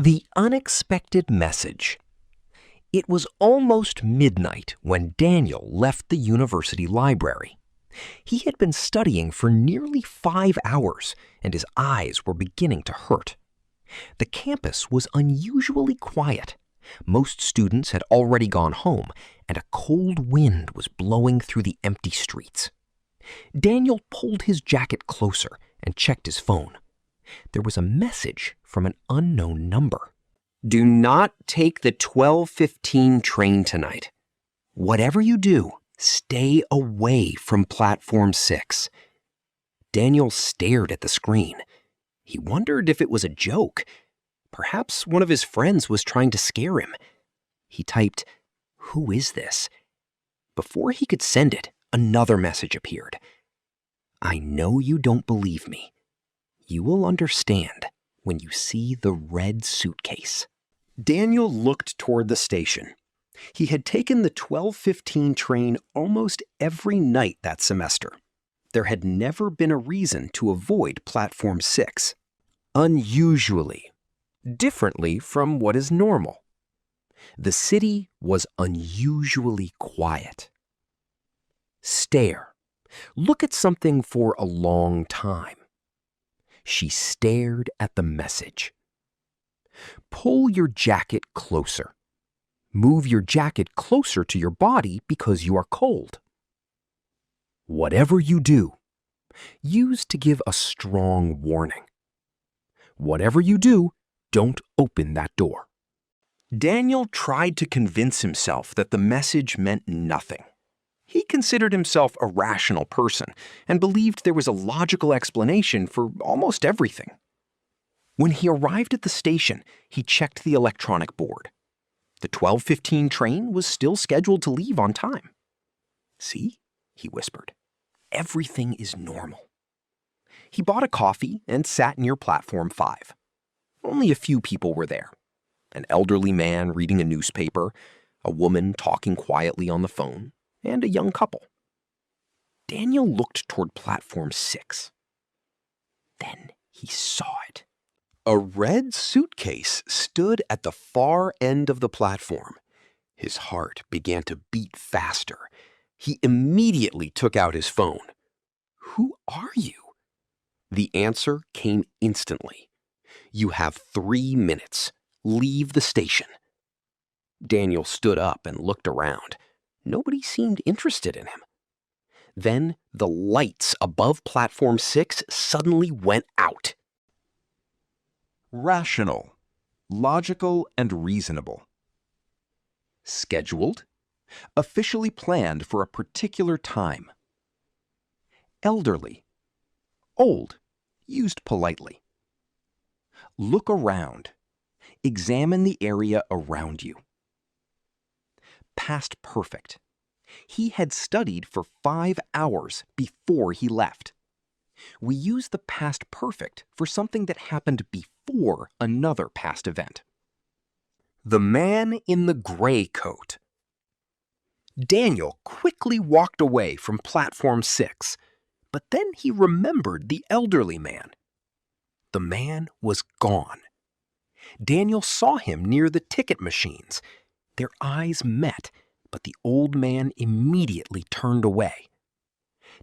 The unexpected message. It was almost midnight when Daniel left the university library. He had been studying for nearly 5 hours, and his eyes were beginning to hurt. The campus was unusually quiet. Most students had already gone home, and a cold wind was blowing through the empty streets. Daniel pulled his jacket closer and checked his phone. There was a message from an unknown number. "Do not take the 12:15 train tonight. Whatever you do, stay away from platform 6. Daniel stared at the screen. He wondered if it was a joke. Perhaps one of his friends was trying to scare him. He typed, "Who is this?" Before he could send it, another message appeared. "I know you don't believe me. You will understand when you see the red suitcase." Daniel looked toward the station. He had taken the 12:15 train almost every night that semester. There had never been a reason to avoid platform 6. Unusually, differently from what is normal. The city was unusually quiet. Stare. Look at something for a long time. She stared at the message. Pull your jacket closer. Move your jacket closer to your body because you are cold. Whatever you do, use to give a strong warning. Whatever you do, don't open that door. Daniel tried to convince himself that the message meant nothing. He considered himself a rational person and believed there was a logical explanation for almost everything. When he arrived at the station, he checked the electronic board. The 12:15 train was still scheduled to leave on time. "See," he whispered, "everything is normal." He bought a coffee and sat near platform 5. Only a few people were there. An elderly man reading a newspaper, a woman talking quietly on the phone, and a young couple. Daniel looked toward platform 6. Then he saw it. A red suitcase stood at the far end of the platform. His heart began to beat faster. He immediately took out his phone. "Who are you?" The answer came instantly. "You have 3 minutes. Leave the station." Daniel stood up and looked around. Nobody seemed interested in him. Then the lights above platform 6 suddenly went out. Rational, logical, and reasonable. Scheduled. Officially planned for a particular time. Elderly. Old, used politely. Look around. Examine the area around you. Past perfect. He had studied for 5 hours before he left. We use the past perfect for something that happened before another past event. The man in the gray coat. Daniel quickly walked away from platform 6, but then he remembered the elderly man. The man was gone. Daniel saw him near the ticket machines. Their eyes met, but the old man immediately turned away.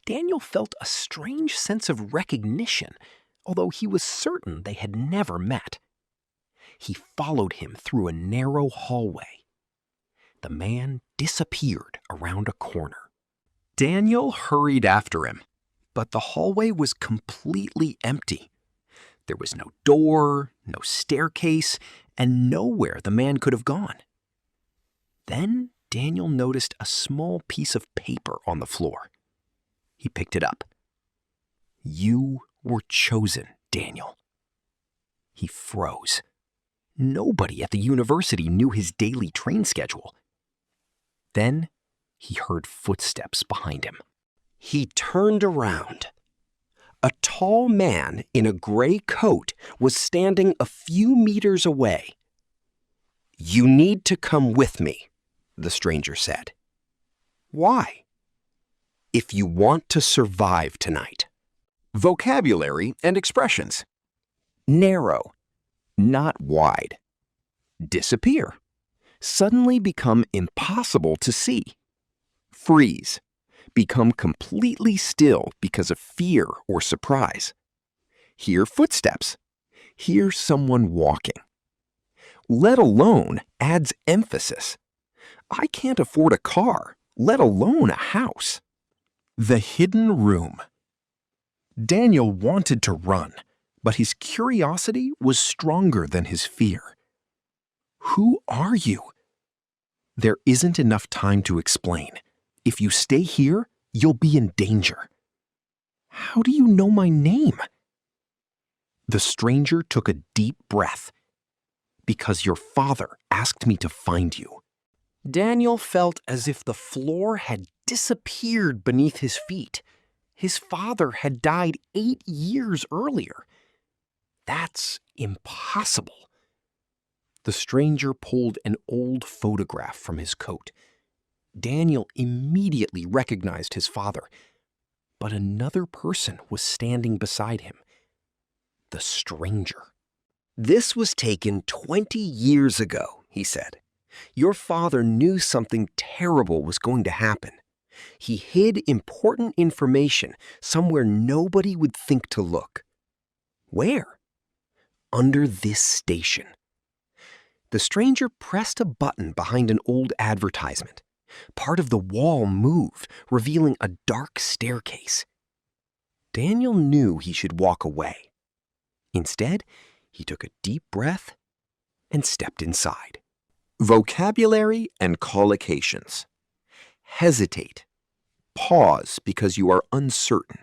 Daniel felt a strange sense of recognition, although he was certain they had never met. He followed him through a narrow hallway. The man disappeared around a corner. Daniel hurried after him, but the hallway was completely empty. There was no door, no staircase, and nowhere the man could have gone. Then Daniel noticed a small piece of paper on the floor. He picked it up. "You were chosen, Daniel." He froze. Nobody at the university knew his daily train schedule. Then he heard footsteps behind him. He turned around. A tall man in a gray coat was standing a few meters away. "You need to come with me," the stranger said. "Why?" "If you want to survive tonight." Vocabulary and expressions. Narrow, not wide. Disappear. Suddenly become impossible to see. Freeze. Become completely still because of fear or surprise. Hear footsteps. Hear someone walking. Let alone adds emphasis. I can't afford a car, let alone a house. The hidden room. Daniel wanted to run, but his curiosity was stronger than his fear. Who are you? There isn't enough time to explain. If you stay here, you'll be in danger. How do you know my name? The stranger took a deep breath. Because your father asked me to find you. Daniel felt as if the floor had disappeared beneath his feet. His father had died 8 years earlier. That's impossible. The stranger pulled an old photograph from his coat. Daniel immediately recognized his father, but another person was standing beside him. The stranger. This was taken 20 years ago, he said. Your father knew something terrible was going to happen. He hid important information somewhere nobody would think to look. Where? Under this station. The stranger pressed a button behind an old advertisement. Part of the wall moved, revealing a dark staircase. Daniel knew he should walk away. Instead, he took a deep breath and stepped inside. Vocabulary and collocations. Hesitate. Pause because you are uncertain.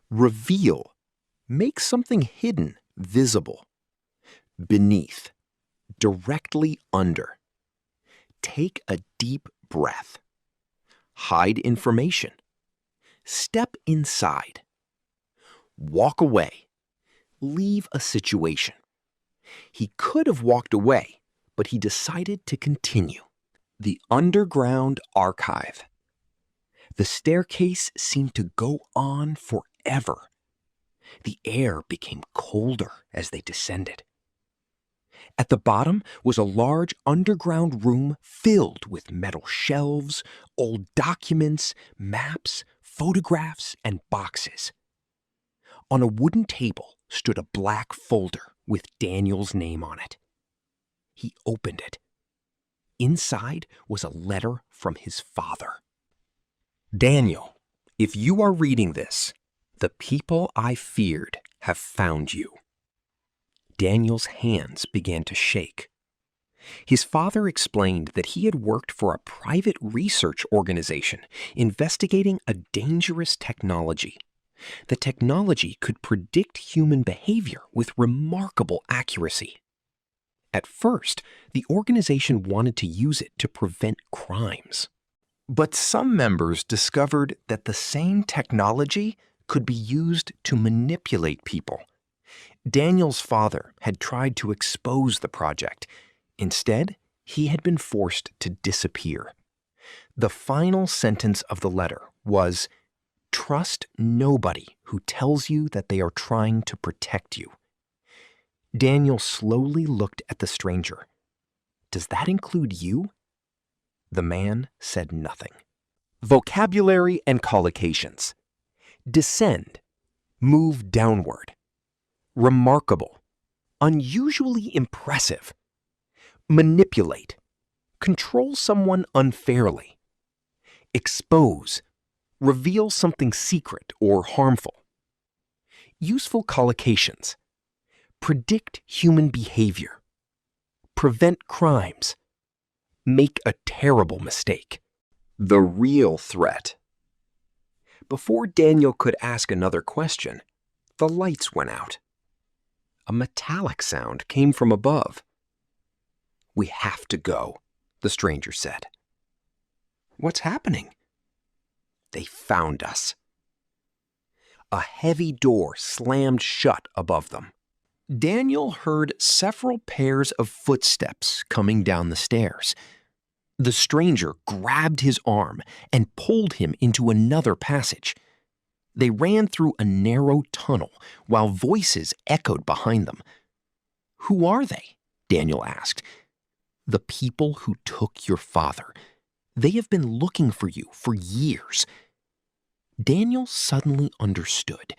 Reveal. Make something hidden visible. Beneath. Directly under. Take a deep breath. Hide information. Step inside. Walk away. Leave a situation. He could have walked away, but he decided to continue. The underground archive. The staircase seemed to go on forever. The air became colder as they descended. At the bottom was a large underground room filled with metal shelves, old documents, maps, photographs, and boxes. On a wooden table stood a black folder with Daniel's name on it. He opened it. Inside was a letter from his father. Daniel, if you are reading this, the people I feared have found you. Daniel's hands began to shake. His father explained that he had worked for a private research organization investigating a dangerous technology. The technology could predict human behavior with remarkable accuracy. At first, the organization wanted to use it to prevent crimes. But some members discovered that the same technology could be used to manipulate people. Daniel's father had tried to expose the project. Instead, he had been forced to disappear. The final sentence of the letter was, "Trust nobody who tells you that they are trying to protect you." Daniel slowly looked at the stranger. "Does that include you?" The man said nothing. Vocabulary and collocations. Descend. Move downward. Remarkable. Unusually impressive. Manipulate. Control someone unfairly. Expose. Reveal something secret or harmful. Useful collocations. Predict human behavior. Prevent crimes. Make a terrible mistake. The real threat. Before Daniel could ask another question, the lights went out. A metallic sound came from above. "We have to go," the stranger said. "What's happening?" "They found us." A heavy door slammed shut above them. Daniel heard several pairs of footsteps coming down the stairs. The stranger grabbed his arm and pulled him into another passage. They ran through a narrow tunnel while voices echoed behind them. Who are they? Daniel asked. "The people who took your father. They have been looking for you for years." Daniel suddenly understood.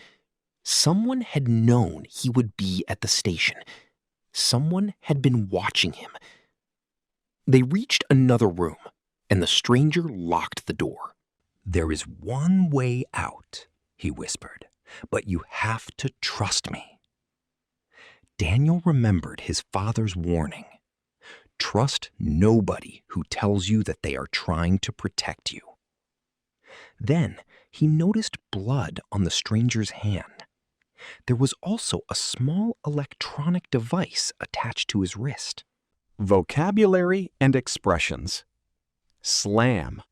Someone had known he would be at the station. Someone had been watching him. They reached another room, and the stranger locked the door. "There is one way out," he whispered, "but you have to trust me." Daniel remembered his father's warning. Trust nobody who tells you that they are trying to protect you. Then he noticed blood on the stranger's hand. There was also a small electronic device attached to his wrist. Vocabulary and expressions. Slam.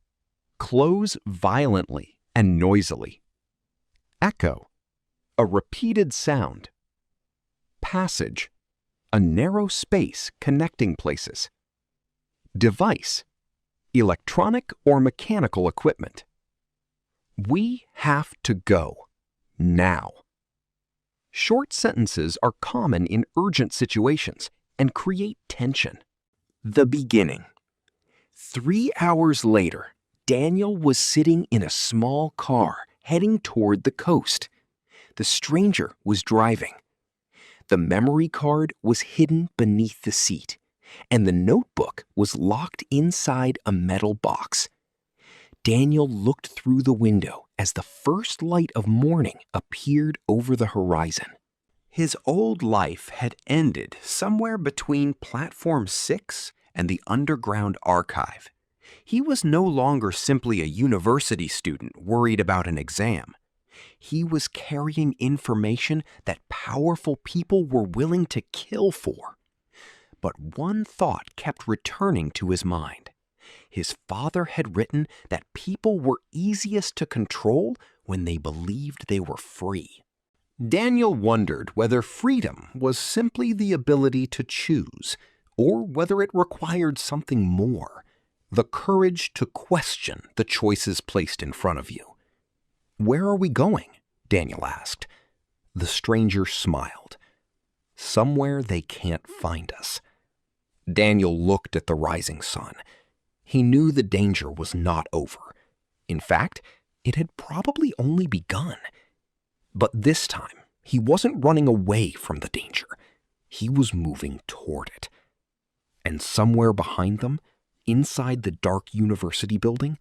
Close violently and noisily. Echo. A repeated sound. Passage. A narrow space connecting places. Device. Electronic or mechanical equipment. We have to go. Now. Short sentences are common in urgent situations and create tension. The beginning. 3 hours later, Daniel was sitting in a small car heading toward the coast. The stranger was driving. The memory card was hidden beneath the seat, and the notebook was locked inside a metal box. Daniel looked through the window as the first light of morning appeared over the horizon. His old life had ended somewhere between Platform 6 and the underground archive. He was no longer simply a university student worried about an exam. He was carrying information that powerful people were willing to kill for. But one thought kept returning to his mind. His father had written that people were easiest to control when they believed they were free. Daniel wondered whether freedom was simply the ability to choose, or whether it required something more, the courage to question the choices placed in front of you. "Where are we going?" Daniel asked. The stranger smiled. "Somewhere they can't find us." Daniel looked at the rising sun. He knew the danger was not over. In fact, it had probably only begun. But this time, he wasn't running away from the danger. He was moving toward it. And somewhere behind them, inside the dark university building,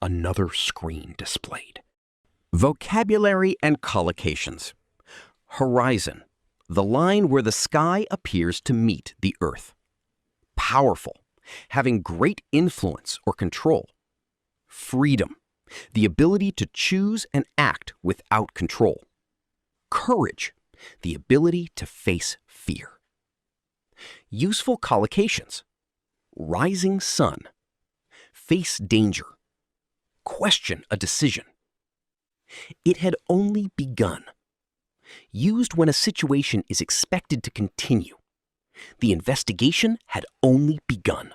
another screen displayed. Vocabulary and collocations. Horizon, the line where the sky appears to meet the earth. Powerful, having great influence or control. Freedom, the ability to choose and act without control. Courage, the ability to face fear. Useful collocations. Rising sun. Face danger. Question a decision. It had only begun. Used when a situation is expected to continue. The investigation had only begun.